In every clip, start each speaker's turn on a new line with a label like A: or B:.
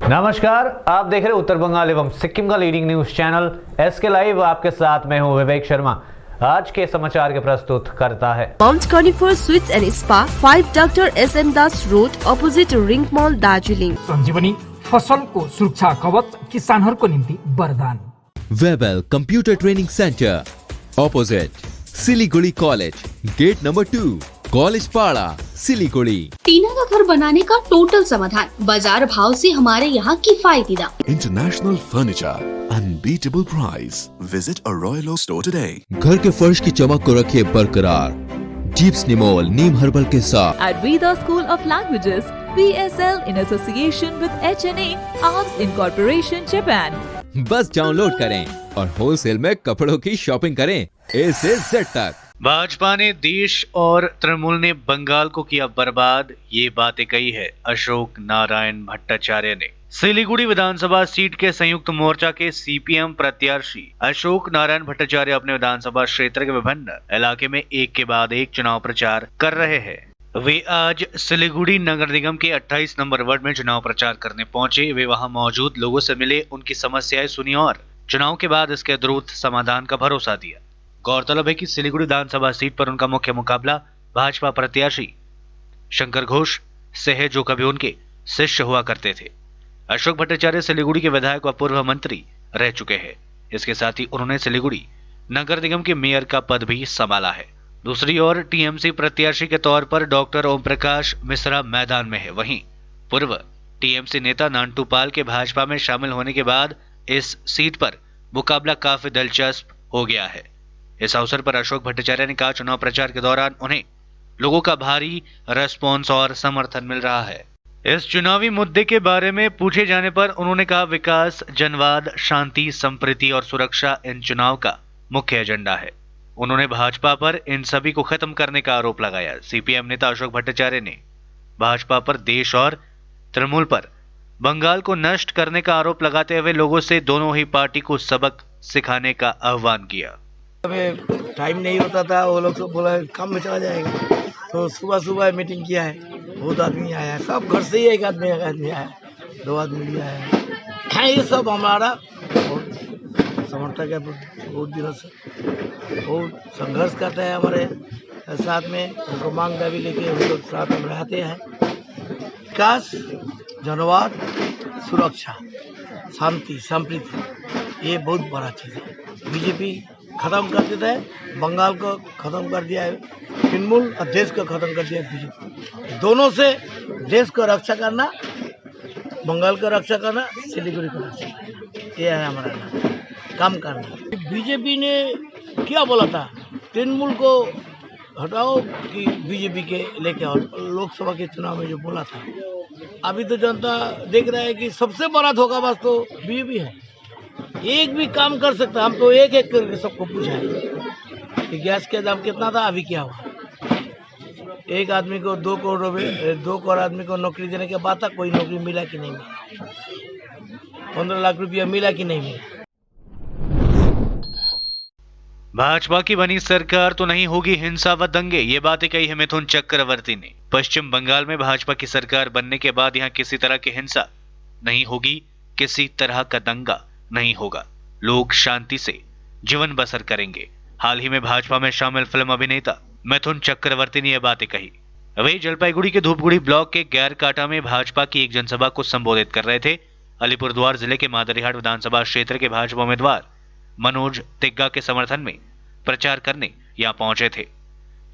A: नमस्कार, आप देख रहे हैं उत्तर बंगाल एवं सिक्किम का leading news channel SK live. आपके साथ मैं हूं विवेक शर्मा। आज के समाचार के प्रस्तुत करता है
B: Mount Conifer sweets and spa, 5 doctor SM Das road, opposite ring mall, Darjeeling.
C: Sanjivani फसलको सुरक्षा कवच किसानहरूको निम्ति वरदान।
D: Webel computer training centre, opposite Siliguri college, gate number 2, college Para, Siliguri.
E: टीना का घर बनाने का टोटल समाधान, बाजार भाव से हमारे यहाँ किफायती दाम।
F: International Furniture, unbeatable price. Visit a Royal Oak store today.
D: घर के फर्श की चमक को रखे बरकरार, जीप्स निमोल नीम हर्बल के साथ।
G: At Veda School of Languages, PSL in association with HNA, Arms Incorporation, Japan.
D: बस डाउनलोड करें और होलसेल में कपड़ों की शॉपिंग करें A से Z तक।
A: भाजपा ने देश और तृणमूल ने बंगाल को किया बर्बाद, ये बातें कही है अशोक नारायण भट्टाचार्य ने। सिलीगुड़ी विधानसभा सीट के संयुक्त मोर्चा के CPM प्रत्याशी अशोक नारायण भट्टाचार्य अपने विधानसभा क्षेत्र के विभिन्न इलाके में एक के बाद एक चुनाव प्रचार कर रहे हैं। वे आज सिलीगुड़ी नगर निगम के 28 नंबर वार्ड में चुनाव प्रचार करने पहुंचे। वे वहां मौजूद लोगों से मिले, उनकी समस्याएं सुनी और चुनाव के बाद इसके द्रुत समाधान का भरोसा दिया। गौरतलब है कि सिलीगुड़ी विधानसभा सीट पर उनका मुख्य मुकाबला भाजपा प्रत्याशी शंकर घोष से है, जो कभी उनके शिष्य हुआ करते थे। अशोक भट्टाचार्य सिलीगुड़ी के विधायक व पूर्व मंत्री रह चुके हैं। इसके साथ ही उन्होंने सिलीगुड़ी नगर निगम के मेयर का पद भी संभाला है। दूसरी ओर TMC प्रत्याशी के तौर पर डॉक्टर ओम प्रकाश मिश्रा मैदान में है। वहीं पूर्व TMC नेता नांटू पाल के भाजपा में शामिल होने के बाद इस सीट पर मुकाबला काफी दिलचस्प हो गया है। इस अवसर पर अशोक भट्टाचार्य ने कहा, चुनाव प्रचार के दौरान उन्हें लोगों का भारी रेस्पॉन्स और समर्थन मिल रहा है। इस चुनावी मुद्दे के बारे में पूछे जाने पर उन्होंने कहा, विकास, जनवाद, शांति, संप्रीति और सुरक्षा इन चुनाव का मुख्य एजेंडा है। उन्होंने भाजपा पर इन सभी को खत्म करने का आरोप लगाया। CPM नेता अशोक भट्टाचार्य ने भाजपा पर, देश और तृणमूल पर बंगाल को नष्ट करने का आरोप लगाते हुए लोगों से दोनों ही पार्टी को सबक सिखाने का आह्वान किया।
H: टाइम नहीं होता था, वो लोग सब बोला काम में चला जाएगा, तो सुबह सुबह मीटिंग किया है। बहुत आदमी आया है, सब घर से ही एक आदमी आया, 2 आदमी भी आया है। ये सब हमारा बहुत समर्थक है, बहुत दिनों से बहुत संघर्ष करते हैं हमारे साथ में। उनको मांग दावी लेके हम लोग साथ में रहते हैं। विकास, जनवाद, सुरक्षा, शांति, संप्रीति, ये बहुत बड़ा चीज़ है। बीजेपी खत्म कर देता है, बंगाल को खत्म कर दिया है तृणमूल, और देश को खत्म कर दिया है बीजेपी। दोनों से देश को रक्षा करना, बंगाल को रक्षा करना, सिलीगुड़ी को रक्षा करना, ये है हमारा काम करना। बीजेपी ने क्या बोला था, तृणमूल को हटाओ कि बीजेपी के लेके आओ, लोकसभा के चुनाव में जो बोला था। अभी तो जनता देख रहा है कि सबसे बड़ा धोखाबाज तो बीजेपी है। एक भी काम कर सकता, हम तो एक एक करके सबको पूछा है कि गैस का दाम कितना था, अभी क्या हुआ। एक आदमी को 2 करोड़ आदमी को नौकरी देने के बाद तक कोई नौकरी मिला कि नहीं मिला, 15 लाख रुपया मिला कि नहीं मिला।
A: भाजपा की बनी सरकार तो नहीं होगी हिंसा व दंगे, ये बातें कही है मिथुन चक्रवर्ती ने। पश्चिम बंगाल में भाजपा की सरकार बनने के बाद यहाँ किसी तरह की हिंसा नहीं होगी, किसी तरह का दंगा नहीं होगा, लोग शांति से जीवन बसर करेंगे। हाल ही में भाजपा में शामिल फिल्म अभिनेता मिथुन चक्रवर्ती ने यह बातें कही। वे जलपाईगुड़ी के धूपगुड़ी ब्लॉक के गैरकाटा में भाजपा की एक जनसभा को संबोधित कर रहे थे। अलीपुरद्वार जिले के मादरीहाट विधानसभा क्षेत्र के भाजपा उम्मीदवार मनोज तिग्गा के समर्थन में प्रचार करने यहां पहुंचे थे।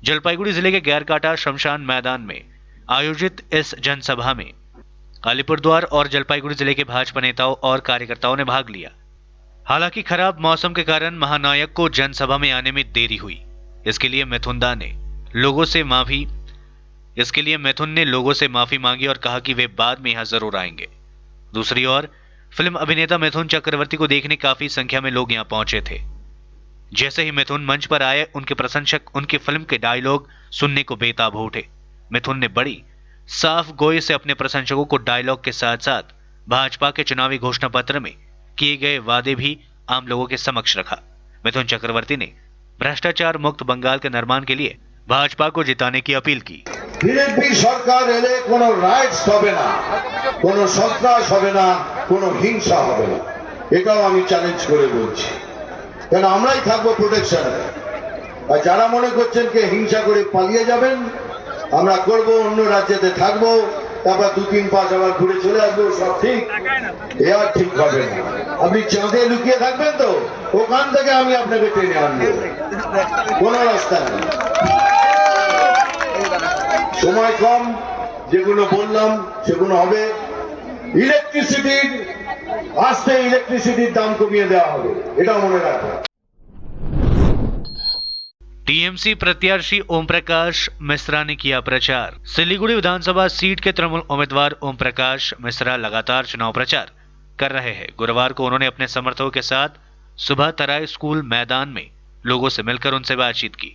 A: जलपाईगुड़ी जिले के गैरकाटा शमशान मैदान में आयोजित इस जनसभा में अलीपुरद्वार और जलपाईगुड़ी जिले के भाजपा नेताओं और कार्यकर्ताओं ने भाग लिया। हालांकि खराब मौसम के कारण महानायक को जनसभा में आने में देरी हुई। इसके लिए मिथुन ने लोगों से माफी मांगी और कहा कि वे बाद में यहां जरूर आएंगे। दूसरी ओर फिल्म अभिनेता मिथुन चक्रवर्ती को देखने काफी संख्या में लोग यहां पहुंचे थे। जैसे ही मिथुन मंच पर आए, उनके प्रशंसक उनकी फिल्म के डायलॉग सुनने को बेताब हो उठे। मिथुन ने बड़ी साफ गोई से अपने प्रशंसकों को डायलॉग के साथ साथ भाजपा के चुनावी घोषणा पत्र में किए गए वादे भी आम लोगों के समक्ष रखा। मिथुन चक्रवर्ती ने भ्रष्टाचार मुक्त बंगाल के निर्माण के लिए भाजपा को जिताने की अपील की।
I: বিজেপি সরকার এলে কোনো রাইটস হবে না, কোনো সন্ত্রাস হবে না, কোনো হিংসা হবে না, এটাও আমি চ্যালেঞ্জ করে বলছি। কেন আমরাই থাকবো প্রোটেকশন। আর যারা মনে করছেন কে হিংসা করে পালিয়ে যাবেন, আমরা করব, অন্য রাজ্যেতে থাকবো, তারপর 2-3-5 আবার ঘুরে চলে আসবো, সব ঠিক, এ আর ঠিক হবে না। আপনি চাঁদে লুকিয়ে থাকবেন তো, ওখান থেকে আমি আপনাকে টেনে আনবো, কোন রাস্তা নেই। সময় কম, যেগুলো বললাম সেগুলো হবে। ইলেকট্রিসিটির আসতে ইলেকট্রিসিটির দাম কমিয়ে দেওয়া হবে, এটা মনে রাখবেন।
A: टीएमसी प्रत्याशी ओम प्रकाश मिश्रा ने किया प्रचार। सिलीगुड़ी विधानसभा सीट के तृणमूल उम्मीदवार ओम प्रकाश मिश्रा लगातार चुनाव प्रचार कर रहे हैं। गुरुवार को उन्होंने अपने समर्थकों के साथ सुबह तराई स्कूल मैदान में लोगों से मिलकर उनसे बातचीत की।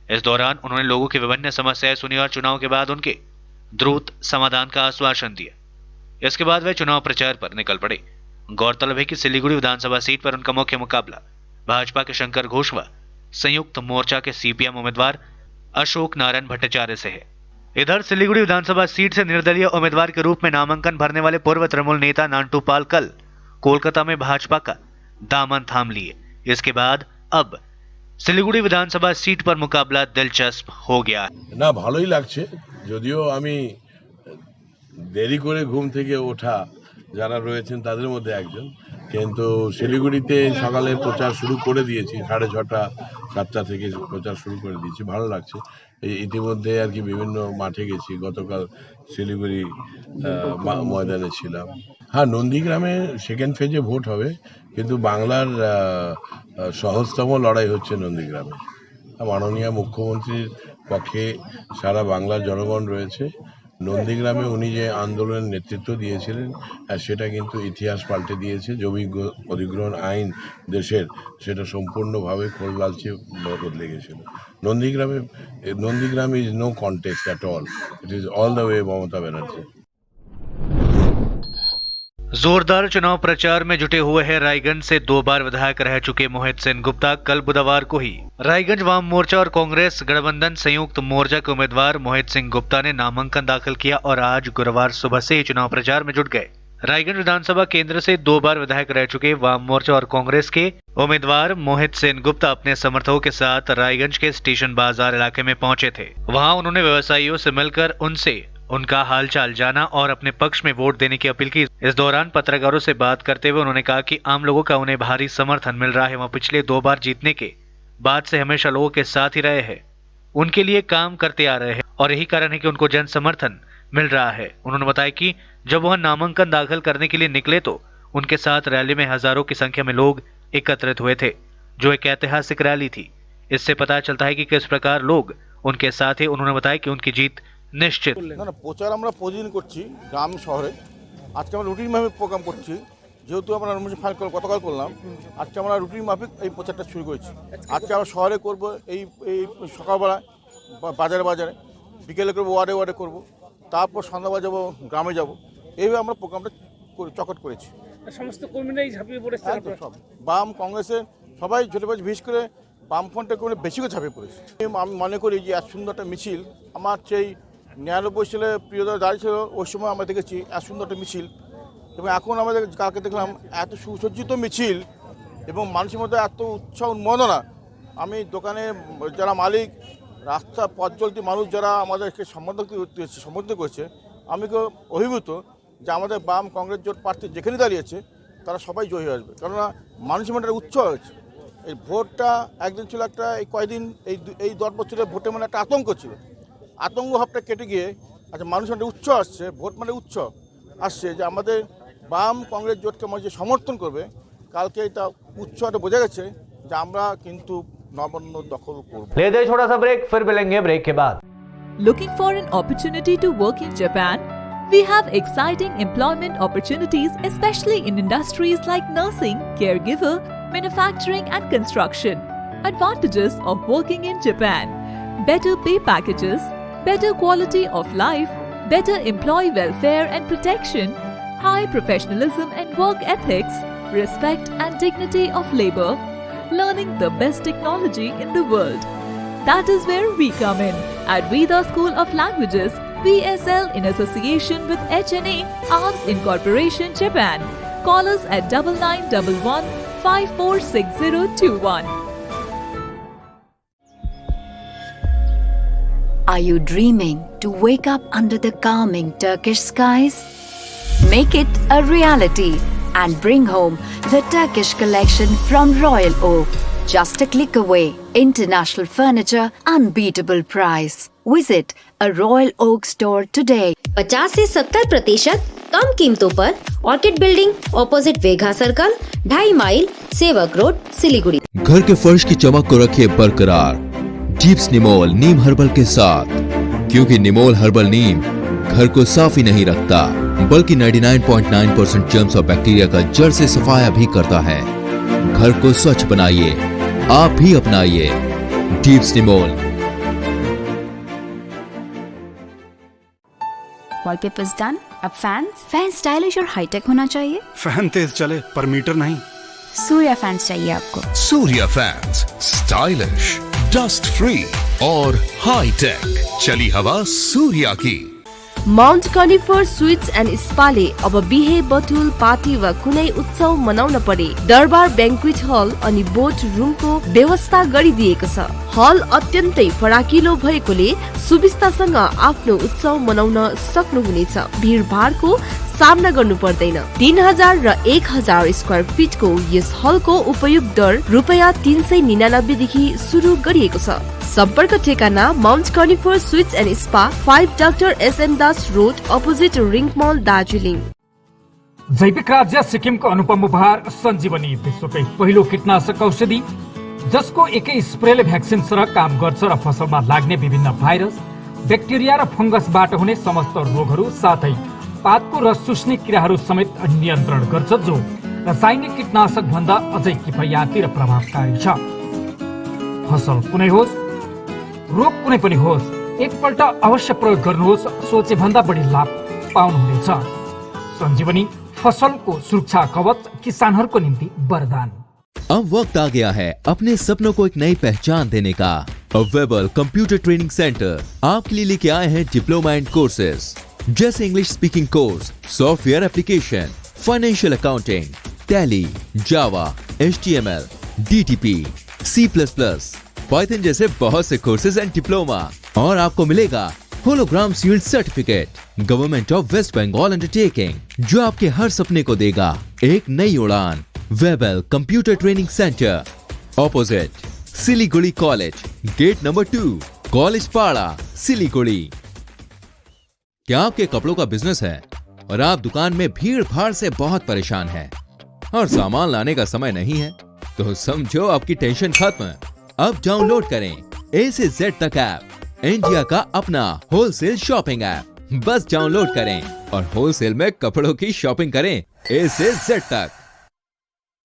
A: इस दौरान उन्होंने लोगों की विभिन्न समस्याएं सुनी और चुनाव के बाद उनके द्रुत समाधान का आश्वासन दिया। इसके बाद वे चुनाव प्रचार पर निकल पड़े। गौरतलब है कि सिलीगुड़ी विधानसभा सीट पर उनका मुख्य मुकाबला भाजपा के शंकर घोष व संयुक्त मोर्चा के सीपीएम उम्मीदवार अशोक नारायण भट्टाचार्य से है। इधर सिलीगुड़ी विधानसभा सीट से निर्दलीय उम्मीदवार के रूप में नामांकन भरने वाले पूर्व तृणमूल नेता नांटू पाल कल कोलकाता में भाजपा का दामन थाम लिए। इसके बाद अब सिलीगुड़ी विधानसभा सीट पर मुकाबला दिलचस्प हो गया
J: না ভালোই লাগছে, যদিও আমি দেরি করে ঘুম থেকে ওঠা যারা রয়েছেন তাদের মধ্যে একজন, কিন্তু শিলিগুড়িতে সকালে প্রচার শুরু করে দিয়েছি, 6:30 7টা থেকে প্রচার শুরু করে দিয়েছি, ভালো লাগছে। ইতিমধ্যে আর কি বিভিন্ন মাঠে গেছি, গতকাল শিলিগুড়ি ময়দানে ছিলাম। হ্যাঁ, নন্দীগ্রামে সেকেন্ড ফেজে ভোট হবে, কিন্তু বাংলার সহজতম লড়াই হচ্ছে নন্দীগ্রামে। মাননীয় মুখ্যমন্ত্রীর পক্ষে সারা বাংলার জনগণ রয়েছে। নন্দীগ্রামে উনি যে আন্দোলনের নেতৃত্ব দিয়েছিলেন সেটা কিন্তু ইতিহাস পাল্টে দিয়েছে। জমি অধিগ্রহণ আইন দেশের, সেটা সম্পূর্ণভাবে খোল লালচে বদলে গেছিল। Nandigram is no contest at all, it is all the way Mamata Banerjee.
A: जोरदार चुनाव प्रचार में जुटे हुए हैं रायगंज से 2 बार विधायक रह चुके मोहित सेन गुप्ता। कल बुधवार को ही रायगंज वाम मोर्चा और कांग्रेस गठबंधन संयुक्त मोर्चा के उम्मीदवार मोहित सिंह गुप्ता ने नामांकन दाखिल किया और आज गुरुवार सुबह से ही चुनाव प्रचार में जुट गए। रायगंज विधानसभा केंद्र से 2 बार विधायक रह चुके वाम मोर्चा और कांग्रेस के उम्मीदवार मोहित सेन गुप्ता अपने समर्थकों के साथ रायगंज के स्टेशन बाजार इलाके में पहुंचे थे। वहां उन्होंने व्यवसायियों से मिलकर उनसे उनका हालचाल जाना और अपने पक्ष में वोट देने की अपील की। इस दौरान पत्रकारों से बात करते हुए उन्होंने कहा कि आम लोगों का उन्हें भारी समर्थन मिल रहा है। वह पिछले 2 बार जीतने के बाद से हमेशा लोगों के साथ ही रहे हैं, उनके लिए काम करते आ रहे हैं और यही कारण है कि उनको जन समर्थन मिल रहा है। उन्होंने बताया कि जब वह नामांकन दाखिल करने के लिए निकले तो उनके साथ रैली में हजारों की संख्या में लोग एकत्रित हुए थे, जो एक ऐतिहासिक रैली थी। इससे पता चलता है कि किस प्रकार लोग उनके साथ है। उन्होंने बताया कि उनकी जीत নিশ্চিত।
K: না প্রচার আমরা প্রতিদিন করছি গ্রাম শহরে। আজকে আমরা রুটিন মাফিক প্রোগ্রাম করছি, যেহেতু আমরা নমিনেশন ফাইল গতকাল করলাম, আজকে আমরা রুটিন মাফিক এই প্রচারটা শুরু করেছি। আজকে আমরা শহরে করব, এই সকালবেলা বাজারে বাজারে, বিকেলে করবো ওয়ার্ডে ওয়ার্ডে করব, তারপর সন্ধ্যাবেলা যাবো গ্রামে যাব। এইভাবে আমরা প্রোগ্রামটা চকট করেছি।
L: সমস্ত কর্মীরাই ঝাঁপিয়ে পড়েছে,
K: সব বাম কংগ্রেসের সবাই ঝুটে বিশেষ করে বামফ্রন্টের কর্মী বেশি করে ঝাঁপিয়ে পড়েছে। আমি মনে করি যে এত সুন্দর একটা মিছিল, আমার সেই 99 সালে প্রিয়দা দাঁড়িয়ে ছিল, ওই সময় আমরা দেখেছি এত সুন্দর একটা মিছিল, এবং এখন আমাদের কালকে দেখলাম এত সুসজ্জিত মিছিল এবং মানুষের মধ্যে এত উৎসাহ উন্মাদনা। আমি দোকানে যারা মালিক, রাস্তা পথ চলতি মানুষ যারা আমাদেরকে সমর্থন করেছে, আমি অভিভূত যে আমাদের বাম কংগ্রেস জোট প্রার্থী যেখানে দাঁড়িয়েছে তারা সবাই জয়ী হয়ে আসবে, কেননা মানুষের মধ্যে উৎসাহ হয়েছে। এই ভোটটা একদিন ছিল একটা, এই কয়েকদিন এই 10 বছরের ভোটে মানে একটা আতঙ্ক ছিল, আতঙ্ক ভাবটা কেটে গিয়ে আচ্ছা মানুষের একটা উৎসাহ আসছে, ভোট মানে উৎসাহ আসছে যে আমাদের বাম কংগ্রেস জোটকে আমার যে সমর্থন করবে, কালকে এটা উৎসাহটা বোঝা গেছে যে আমরা কিন্তু নবান্ন দখল করব।
M: ले दे छोटा सा ब्रेक, फिर मिलेंगे ब्रेक के बाद।
G: Looking for an opportunity to work in Japan? We have exciting employment opportunities, especially in industries like nursing, caregiver, manufacturing and construction. Advantages of working in Japan: better pay packages, better quality of life, better employee welfare and protection, high professionalism and work ethics, respect and dignity of labor, learning the best technology in the world. That is where we come in at Veda School of Languages, VSL, in association with HNA Arms Incorporation, Japan. Call us at 9911 546021.
N: Are you dreaming to wake up under the calming Turkish skies? Make it a reality and bring home the Turkish collection from Royal Oak. Just a click away. International furniture, unbeatable price. Visit a Royal Oak store today.
O: 50 से 70% कम कीमतों पर orchid building opposite वेगा circle, 2.5 mile, सेवक road, Siliguri.
D: घर के फर्श की चमक को रखिए बरकरार जीप्स निमोल नीम हर्बल के साथ, क्योंकि निमोल हर्बल नीम घर को साफ ही नहीं रखता बल्कि 99.9% जर्म्स और बैक्टीरिया का जड़ से सफाया भी करता है। घर को स्वच्छ बनाइए, आप भी अपनाइए जीप्स निमोल।
N: Wallpapers done? अब फैन स्टाइलिश और हाईटेक होना चाहिए।
P: फैन तेज चले पर मीटर नहीं।
N: सूर्या फैंस चाहिए आपको।
Q: Surya fans, stylish, dust free और हाई टेक। चली हवा सूर्या की।
B: माउन्ट कनिफर स्वीट्स एन्ड स्पाले अब बिहे बटुल पार्टी वा कुनै उत्सव मनाउन परे दरबार ब्याङ्क्वेट हल अनि बोट रुमको व्यवस्था गरिदिएको छ। हल अत्यन्तै फराकिलो भएकोले सुविस्तासँग आफ्नो उत्सव मनाउन सक्नुहुनेछ। भीडभाडको सामना गर्नु पर्दैन। 3000 र 1000 स्क्वायर फिटको यस हलको उपयोग दर रुपैयाँ 399 देखि सुरु गरिएको छ। सम्पर्क ठेगाना Mount Conifer sweets and spa, 5 doctor SM Das road, opposite ring mall, Darjeeling.
C: जैविक राज्य सिक्किमको अनुपम उपहार सञ्जीवनी, विश्वकै पहिलो कीटनाशक औषधि जसको एकै स्प्रेले भ्याक्सिन सरह काम गर्छ र फसलमा लाग्ने विभिन्न भाइरस, ब्याक्टेरिया र फंगसबाट हुने समस्त रोगहरू साथै पातको रस चुस्ने किराहरू समेत नियन्त्रण गर्छ, जो रासायनिक कीटनाशक भन्दा अझै किफायती र प्रभावकारी छ। फसल कुनै होस्, रोग कुनै पनि होस्, एकपल्ट अवश्य प्रयोग गर्नुहोस्, सोचे भन्दा बढी लाभ पाउनुहुनेछ। सञ्जीवनी फसलको सुरक्षा कवच, किसानहरूको निम्ति वरदान।
D: अब वक्त आ गया है अपने सपनों को एक नई पहचान देने का। वेबल कंप्यूटर ट्रेनिंग सेंटर आपके लिए लेके आए हैं डिप्लोमा एंड कोर्सेज जैसे English speaking course, software application, financial accounting, Tally, Java, HTML, DTP, C++, Python जैसे बहुत से कोर्सेज एंड डिप्लोमा। और आपको मिलेगा hologram sealed certificate government of West Bengal undertaking, जो आपके हर सपने को देगा एक नई उड़ान। Webel computer training centre, opposite Siliguri college, gate number 2, college Para, Siliguri. क्या आपके कपड़ों का बिजनेस है और आप दुकान में भीड़ भाड़ से बहुत परेशान हैं और सामान लाने का समय नहीं है? तो समझो आपकी टेंशन खत्म। अब डाउनलोड करें A से Z तक ऐप, इंडिया का अपना होलसेल शॉपिंग ऐप। बस डाउनलोड करें और होलसेल में कपड़ों की शॉपिंग करें A से Z तक।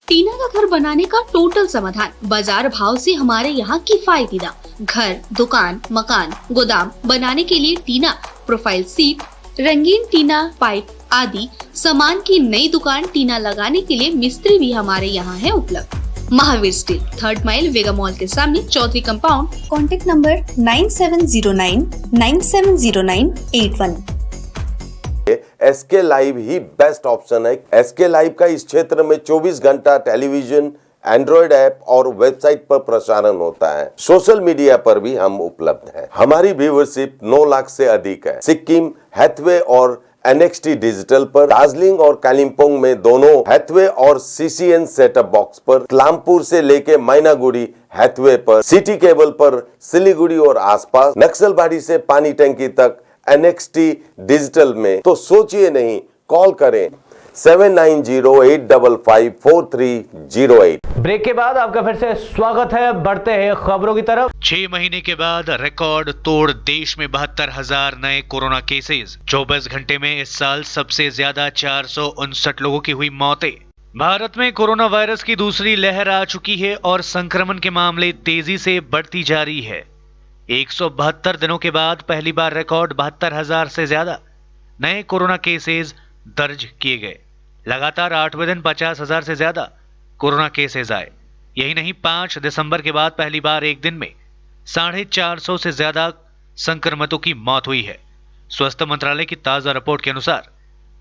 E: टीना का घर बनाने का टोटल समाधान, बाजार भाव से हमारे यहाँ किफायती दाम। घर, दुकान, मकान, गोदाम बनाने के लिए टीना, प्रोफाइल सीट, रंगीन टीना, पाइप आदि सामान की नई दुकान टीना लगाने के लिए मिस्त्री भी हमारे यहाँ है उपलब्ध। Mahavir steel, 3rd mile, Vega mall के सामने, Chaudhary compound.
R: Contact number 9709 970981।
S: SK live ही बेस्ट ऑप्शन है। SK लाइव का इस क्षेत्र में 24 घंटा टेलीविजन, एंड्रॉइड ऐप और वेबसाइट पर प्रसारण होता है। सोशल मीडिया पर भी हम उपलब्ध हैं। हमारी व्यूवरशिप 9 लाख से अधिक है। सिक्किम, हैथवे और NXT डिजिटल पर, दार्जिलिंग और कालिम्पोंग में दोनों हैथवे और CCN सेटअप बॉक्स पर, क्लामपुर से लेके मैनागुड़ी हैथवे पर, सिटी केबल पर, सिलीगुड़ी और आसपास, नक्सलबाड़ी से पानी टंकी तक NXT डिजिटल में। तो सोचिए नहीं, कॉल करें 7908554308।
M: ब्रेक के बाद आपका फिर से स्वागत है। बढ़ते हैं खबरों की तरफ।
A: 6 महीने के बाद रिकॉर्ड तोड़ देश में 72,000 नए कोरोना केसेस। 24 घंटे में इस साल सबसे ज्यादा 459 लोगों की हुई मौतें। भारत में कोरोना वायरस की दूसरी लहर आ चुकी है और संक्रमण के मामले तेजी से बढ़ती जा रही है। 172 दिनों के बाद पहली बार रिकॉर्ड 72,000 से ज्यादा नए कोरोना केसेस दर्ज किए गए। लगातार 8वें दिन 50,000 से ज्यादा कोरोना केसेस आए। यही नहीं, 5 दिसंबर के बाद पहली बार एक दिन में 450 से ज्यादा संक्रमितों की मौत हुई है। स्वास्थ्य मंत्रालय की ताजा रिपोर्ट के अनुसार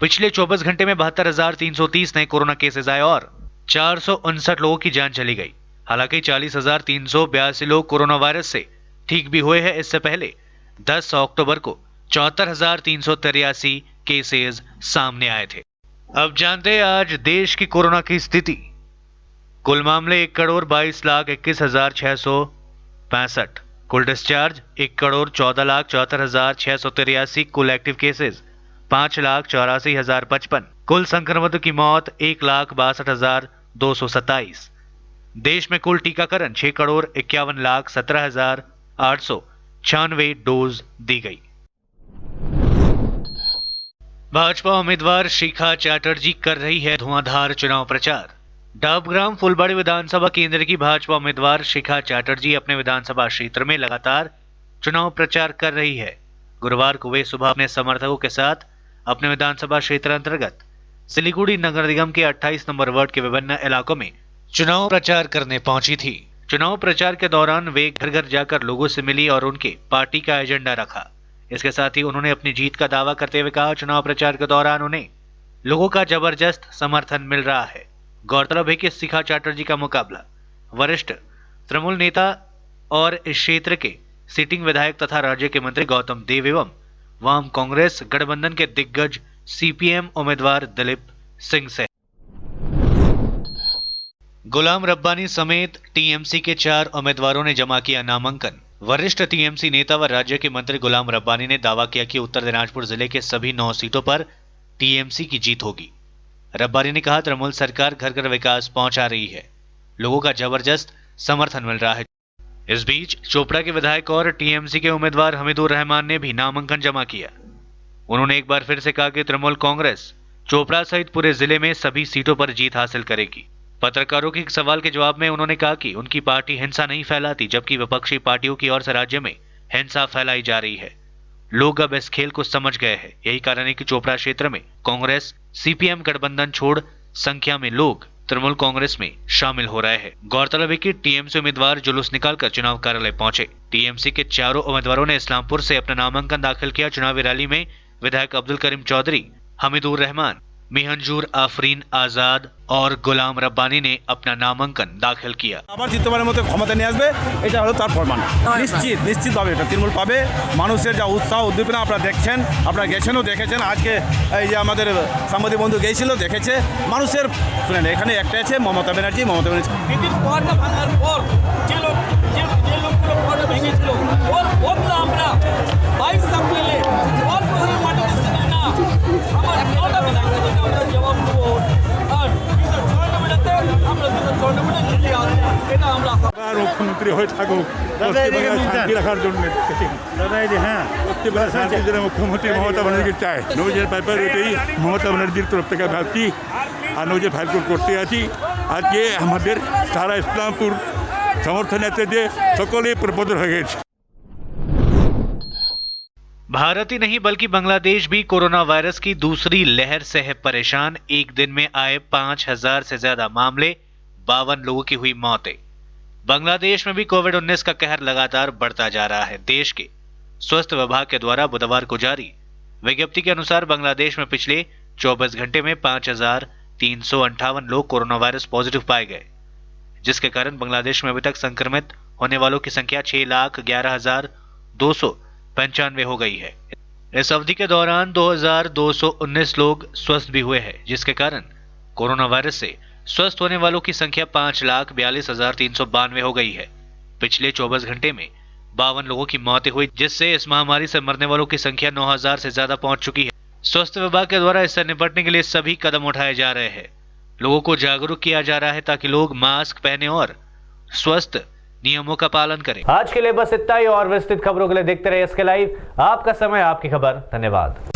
A: पिछले 24 घंटे में 72,330 नए कोरोना केसेस आए और 459 लोगों की जान चली गई। हालांकि 40,382 लोग कोरोना वायरस से ठीक भी हुए हैं। इससे पहले 10 अक्टूबर को 74,383 केसेस सामने आए थे। अब जानते हैं आज देश की कोरोना की स्थिति। कुल मामले 1,22,21,665, कुल डिस्चार्ज 1,14,74,683, कुल एक्टिव केसेस 5,84,055, कुल संक्रमितों की मौत 1,62,227। देश में कुल टीकाकरण 6,51,17,896 डोज दी गई। भाजपा उम्मीदवार शिखा चैटर्जी कर रही है धुआंधार चुनाव प्रचार। डबग्राम फुलबाड़ी विधानसभा केंद्र की भाजपा उम्मीदवार शिखा चैटर्जी अपने विधानसभा क्षेत्र में लगातार चुनाव प्रचार कर रही है। गुरुवार को वे सुबह अपने समर्थकों के साथ अपने विधानसभा क्षेत्र अंतर्गत सिलीगुड़ी नगर निगम के 28 नंबर वार्ड के विभिन्न इलाकों में चुनाव प्रचार करने पहुंची थी। चुनाव प्रचार के दौरान वे घर घर जाकर लोगों से मिली और उनके पार्टी का एजेंडा रखा। इसके साथ ही उन्होंने अपनी जीत का दावा करते हुए कहा, चुनाव प्रचार के दौरान उन्हें लोगों का जबरदस्त समर्थन मिल रहा है। गौरतलब है कि शिखा चैटर्जी का मुकाबला वरिष्ठ तृणमूल नेता और इस क्षेत्र के सिटिंग विधायक तथा राज्य के मंत्री गौतम देव एवं वाम कांग्रेस गठबंधन के दिग्गज सीपीएम उम्मीदवार दिलीप सिंह से। गुलाम रब्बानी समेत टीएमसी के 4 उम्मीदवारों ने जमा किया नामांकन। वरिष्ठ टीएमसी नेता व राज्य के मंत्री गुलाम रब्बानी ने दावा किया कि उत्तर दिनाजपुर जिले के सभी 9 सीटों पर टीएमसी की जीत होगी। रब्बानी ने कहा, तृणमूल सरकार घर घर विकास पहुंचा रही है, लोगों का जबरदस्त समर्थन मिल रहा है। इस बीच चोपड़ा के विधायक और टीएमसी के उम्मीदवार हमीदुर रहमान ने भी नामांकन जमा किया। उन्होंने एक बार फिर से कहा कि तृणमूल कांग्रेस चोपड़ा सहित पूरे जिले में सभी सीटों पर जीत हासिल करेगी। पत्रकारों के एक सवाल के जवाब में उन्होंने कहा कि उनकी पार्टी हिंसा नहीं फैलाती, जबकि विपक्षी पार्टियों की ओर से राज्य में हिंसा फैलाई जा रही है। लोग अब इस खेल को समझ गए हैं। यही कारण है कि चोपड़ा क्षेत्र में कांग्रेस सीपीएम गठबंधन छोड़ संख्या में लोग तृणमूल कांग्रेस में शामिल हो रहे हैं। गौरतलब है कि टीएमसी उम्मीदवार जुलूस निकालकर चुनाव कार्यालय पहुंचे। टीएमसी के 4 उम्मीदवारों ने इस्लामपुर से अपना नामांकन दाखिल किया। चुनावी रैली में विधायक अब्दुल करीम चौधरी, हमीदुर रहमान, मिहंजूर आफरीन आजाद और गुलाम रब्बानी ने अपना नामांकन दाखिल किया।
T: আবার দ্বিতীয়বারের মতো ক্ষমতা নিয়ে আসবে, এটা হলো তার প্রমাণ। নিশ্চিতভাবে এটা তৃণমূল পাবে। মানুষের যা উৎসাহ উদ্দীপনা আপনারা দেখছেন, আপনারা গেছেনও দেখেছেন। আজকে এই যে আমাদের সাংবাদিক বন্ধু গিয়েছিল দেখেছে। মানুষের শুনেন এখানে একটা আছে মমতা ব্যানার্জি। পর্দা ভাঙার পর যে লোকগুলো পর্দা ভেঙেছিল ওর বদলা আমরা 22 এপ্রিলে ওর প্রধান মাটি না আমার নটা বিধানসভা আমরা জবাব দেবো। আর আমরা এটা আমরা
U: মুখ্যমন্ত্রী হয়ে থাকুক শান্তি রাখার জন্য শান্তির জন্য মুখ্যমন্ত্রী মমতা ব্যানার্জি চায়। নৌজের ব্যাপার ওটাই মমতা ব্যানার্জির তরফ থেকে ভাবছি আর নৌজে ফাইল করতে আছি। আজকে আমাদের সারা ইসলামপুর সমর্থন আছে যে সকলে প্রবল হয়ে গেছে।
A: भारत ही नहीं बल्कि बांग्लादेश भी कोरोना वायरस की दूसरी लहर से है परेशान। एक दिन में आए 5,000 से ज्यादा मामले, 52 लोगों की हुई मौतें। बांग्लादेश में भी कोविड-19 का कहर लगातार बढ़ता जा रहा है। देश के स्वास्थ्य विभाग के द्वारा बुधवार को जारी विज्ञप्ति के अनुसार बांग्लादेश में पिछले 24 घंटे में 5,358 लोग कोरोना वायरस पॉजिटिव पाए गए, जिसके कारण बांग्लादेश में अभी तक संक्रमित होने वालों की संख्या 6,11,295 हो गई है। इस अवधि के दौरान 2,219 लोग स्वस्थ भी हुए हैं, जिसके कारण कोरोना वायरस से स्वस्थ होने वालों की संख्या 5,42,392 हो गई है। पिछले 24 घंटे में 52 लोगों की मौतें हुई, जिससे इस महामारी से मरने वालों की संख्या 9,000 से ज्यादा पहुंच चुकी है। स्वास्थ्य विभाग के द्वारा इससे निपटने के लिए सभी कदम उठाए जा रहे हैं। लोगों को जागरूक किया जा रहा है ताकि लोग मास्क पहने और स्वस्थ नियमों का पालन करें।
M: आज के लिए बस इतना ही और विस्तृत खबरों के लिए देखते रहिए SK लाइव। आपका समय, आपकी खबर। धन्यवाद।